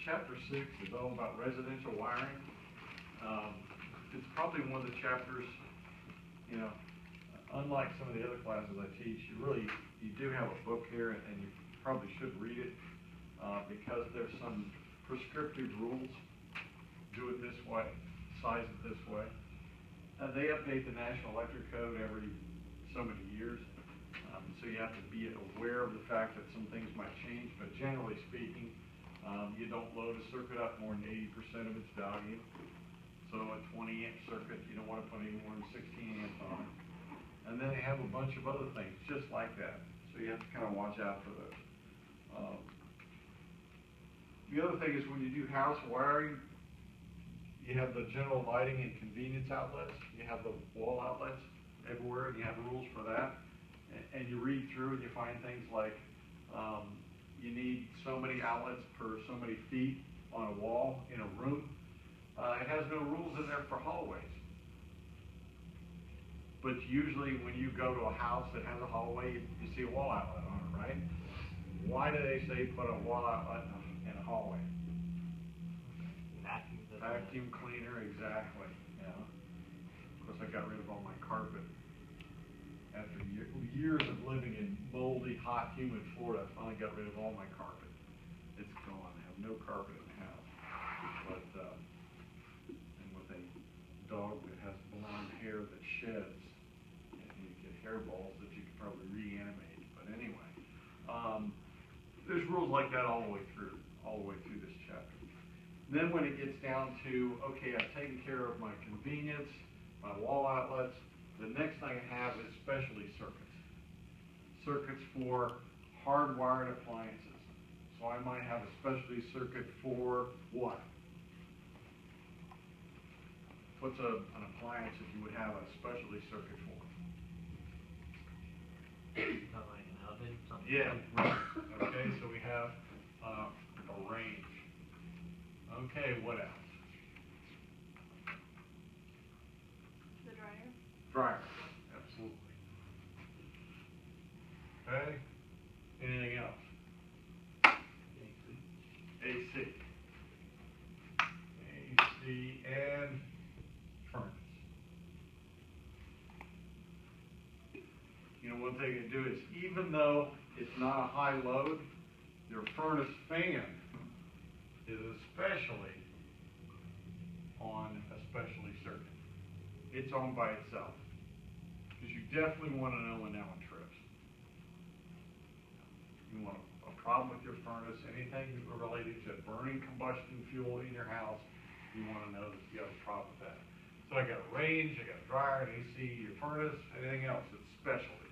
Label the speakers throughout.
Speaker 1: chapter 6 is all about residential wiring. It's probably one of the chapters, you know, unlike some of the other classes I teach, you do have a book here, and you probably should read it, because there's some prescriptive rules. Do it this way, size it this way. They update the National Electric Code every so many years, so you have to be aware of the fact that some things might change, but generally speaking, you don't load a circuit up more than 80% of its value. So a 20 amp circuit, you don't want to put any more than 16 amps on it. And then they have a bunch of other things just like that, so you have to kind of watch out for those. The other thing is when you do house wiring, you have the general lighting and convenience outlets. You have the wall outlets everywhere, and you have rules for that. And you read through and you find things like you need so many outlets per so many feet on a wall in a room. It has no rules in there for hallways. But usually when you go to a house that has a hallway, you see a wall outlet on it, right? Why do they say put a wall outlet in a hallway? Vacuum cleaner, exactly. Yeah. Of course, I got rid of all my carpet. After years of living in moldy, hot, humid Florida, I finally got rid of all my carpet. It's gone. I have no carpet in the house. But, and with a dog that has blonde hair that sheds, and you get hairballs that you could probably reanimate. But anyway, there's rules like that all the way through this chapter. Then when it gets down to, okay, I've taken care of my convenience, my wall outlets, the next thing I have is specialty circuits. Circuits for hardwired appliances. So I might have a specialty circuit for what? What's an appliance that you would have a specialty circuit for?
Speaker 2: Not like an oven, something.
Speaker 1: Yeah, right. Okay, so we have a range. Okay, what else?
Speaker 3: The dryer.
Speaker 1: Dryer, absolutely. Okay, anything else? AC. AC and furnace. You know, one thing to do is, even though it's not a high load, your furnace fan is especially on a specialty circuit. It's on by itself, because you definitely want to know when that one trips. You want a problem with your furnace, anything related to burning combustion fuel in your house, you want to know that you have a problem with that. So I got a range, I got a dryer, an AC, your furnace, anything else that's specialty.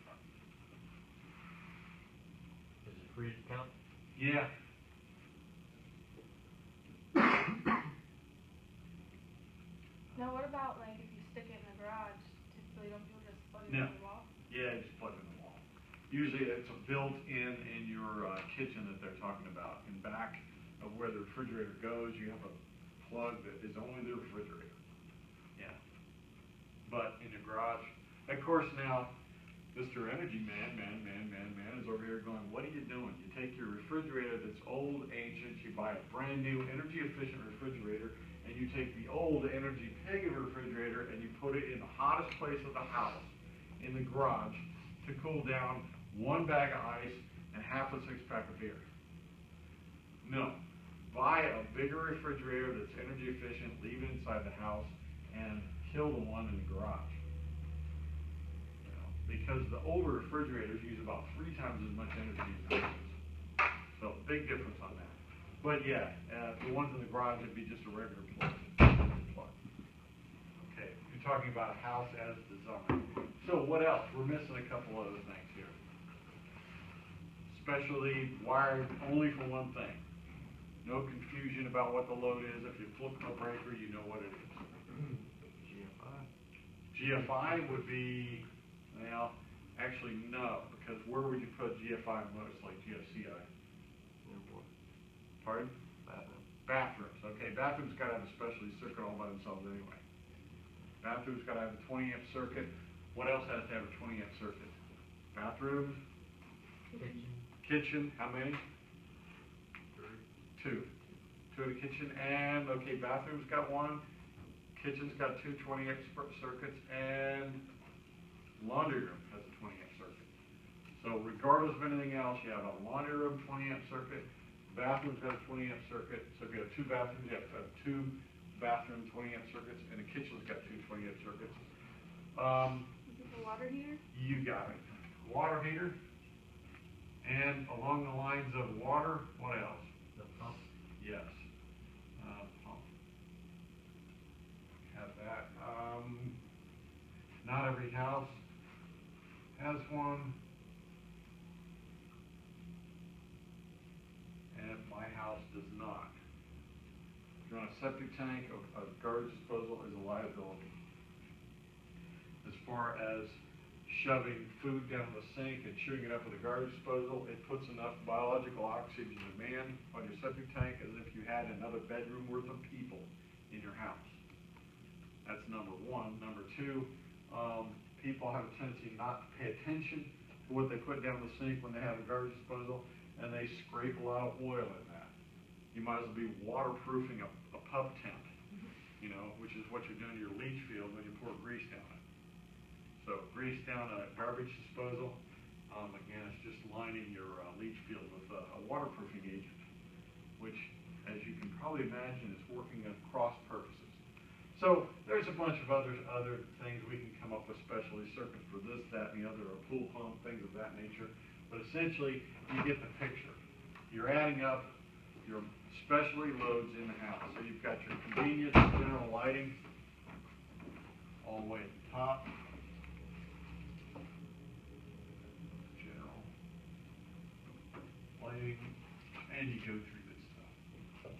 Speaker 2: Is it free to count?
Speaker 1: Yeah.
Speaker 3: Now what about like if you stick it in the garage, typically don't people just plug it
Speaker 1: No.
Speaker 3: in the wall?
Speaker 1: Yeah, just plug it in the wall. Usually it's a built-in in your kitchen that they're talking about. In back of where the refrigerator goes, you have a plug that is only the refrigerator. Yeah. But in the garage, of course now, Mr. Energy Man is over here going, what are you doing? You take your refrigerator that's old, ancient, you buy a brand new energy efficient refrigerator, and you take the old energy pig refrigerator and you put it in the hottest place of the house, in the garage, to cool down one bag of ice and half a six-pack of beer. No. Buy a bigger refrigerator that's energy efficient, leave it inside the house, and kill the one in the garage. Because the older refrigerators use about 3 times as much energy as the new ones. So big difference on that. But yeah, the ones in the garage would be just a regular plug. Okay, you're talking about a house as designed. So what else? We're missing a couple other things here. Especially wired only for one thing. No confusion about what the load is. If you flip a breaker, you know what it is.
Speaker 2: GFI.
Speaker 1: GFI would be, well, actually no, because where would you put GFI most, like GFCI?
Speaker 2: Airport.
Speaker 1: Pardon?
Speaker 2: Bathroom.
Speaker 1: Bathrooms. Okay, bathrooms got to have a specialty circuit all by themselves anyway. Bathrooms got to have a 20 amp circuit. What else has to have a 20 amp circuit? Bathrooms?
Speaker 2: Kitchen.
Speaker 1: Kitchen, how many?
Speaker 2: 3.
Speaker 1: 2. two in the kitchen, and, okay, bathroom's got one, kitchen's got two 20-amp circuits, and laundry room has a 20-amp circuit. So regardless of anything else, you have a laundry room 20-amp circuit, bathroom's got a 20-amp circuit, so if you have two bathrooms, you have to have two bathroom 20-amp circuits, and the kitchen's got two 20-amp circuits.
Speaker 3: Is it the water heater?
Speaker 1: You got it. Water heater, and along the lines of water, what else?
Speaker 2: The pump.
Speaker 1: Yes. Pump. Have that. Not every house has one. And my house does not. If you're on a septic tank, a garbage disposal is a liability. As far as shoving food down the sink and chewing it up with a garbage disposal, it puts enough biological oxygen demand on your septic tank as if you had another bedroom worth of people in your house. That's number one. Number two, people have a tendency not to pay attention to what they put down the sink when they have a garbage disposal, and they scrape a lot of oil in that. You might as well be waterproofing a pub tent, you know, which is what you're doing to your leach field when you pour grease down it. So grease down a garbage disposal, again, it's just lining your leach field with a waterproofing agent, which, as you can probably imagine, is working at cross purposes. So there's a bunch of other things we can come up with, specialty circuits for this, that, and the other, a pool pump, things of that nature. But essentially, you get the picture. You're adding up your specialty loads in the house. So you've got your convenience, general lighting, all the way at the top. General lighting, and you go through this stuff.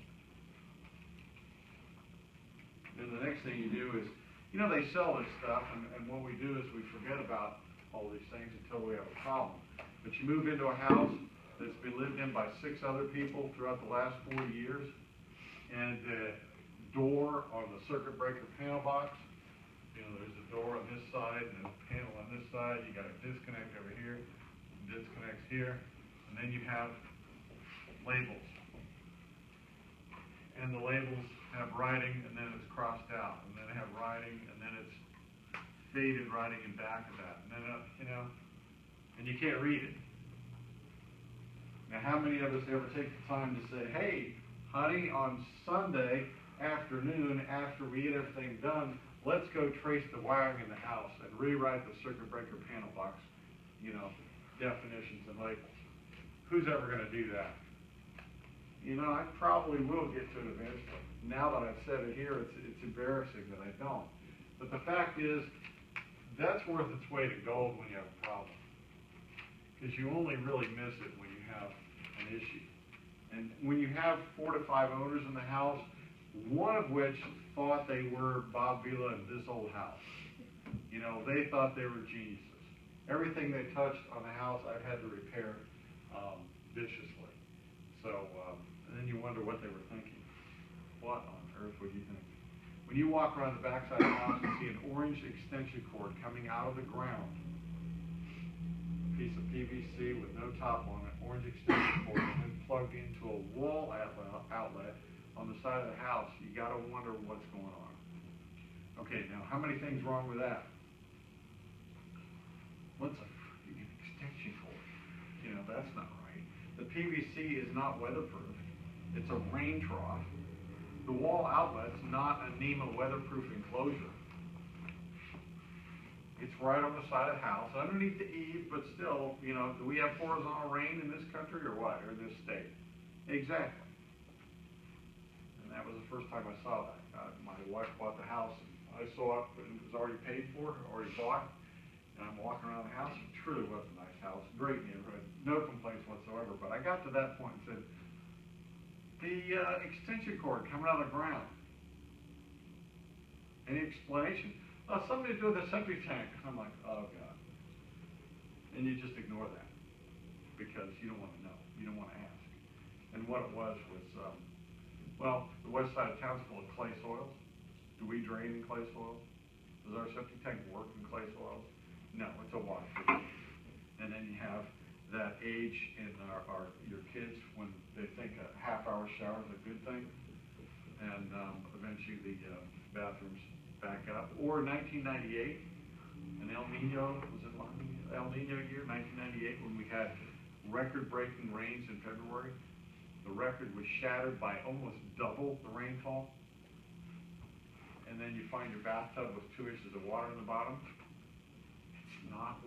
Speaker 1: Then the next thing you do is, you know, they sell this stuff, and what we do is we forget about all these things until we have a problem. But you move into a house that's been lived in by 6 other people throughout the last 40 years, and the door on the circuit breaker panel box, you know, there's a door on this side and a panel on this side. You got a disconnect over here, disconnects here, and then you have labels. And the labels have writing, and then it's crossed out, and then they have writing, and then it's faded writing in back of that, and then you know, and you can't read it. Now, how many of us ever take the time to say, "Hey, honey, on Sunday afternoon, after we get everything done, let's go trace the wiring in the house and rewrite the circuit breaker panel box, you know, definitions and labels." Who's ever going to do that? You know, I probably will get to it eventually. Now that I've said it here, it's embarrassing that I don't. But the fact is, that's worth its weight in gold when you have a problem. Because you only really miss it when you have an issue. And when you have 4 to 5 owners in the house, one of which thought they were Bob Vila in This Old House. You know, they thought they were geniuses. Everything they touched on the house, I've had to repair viciously. So, and then you wonder what they were thinking. What on earth would you think? When you walk around the backside of the house and see an orange extension cord coming out of the ground, a piece of PVC with no top on it, orange extension cord, and then plugged into a wall outlet on the side of the house, you gotta wonder what's going on. Okay, now how many things wrong with that? What's a freaking extension cord? You know, that's not right. The PVC is not weatherproof. It's a rain trough. The wall outlet's not a NEMA weatherproof enclosure. It's right on the side of the house, underneath the eave, but still, you know, do we have horizontal rain in this country or what, or this state? Exactly. And that was the first time I saw that. My wife bought the house, and I saw it, but it was already paid for, already bought. And I'm walking around the house, it truly was a nice house, great neighborhood, no complaints whatsoever. But I got to that point and said, the extension cord coming out of the ground. Any explanation? Oh, something to do with the septic tank. I'm like, oh God. And you just ignore that because you don't want to know, you don't want to ask. And what it was, well, the west side of town's full of clay soils. Do we drain in clay soils? Does our septic tank work in clay soils? No, it's a water treatment. And then you have that age in your kids when they think a half-hour power shower is a good thing. And, eventually the, bathrooms back up. Or 1998, an El Nino, was it El Nino year, 1998, when we had record-breaking rains in February. The record was shattered by almost double the rainfall. And then you find your bathtub with 2 inches of water in the bottom. It's not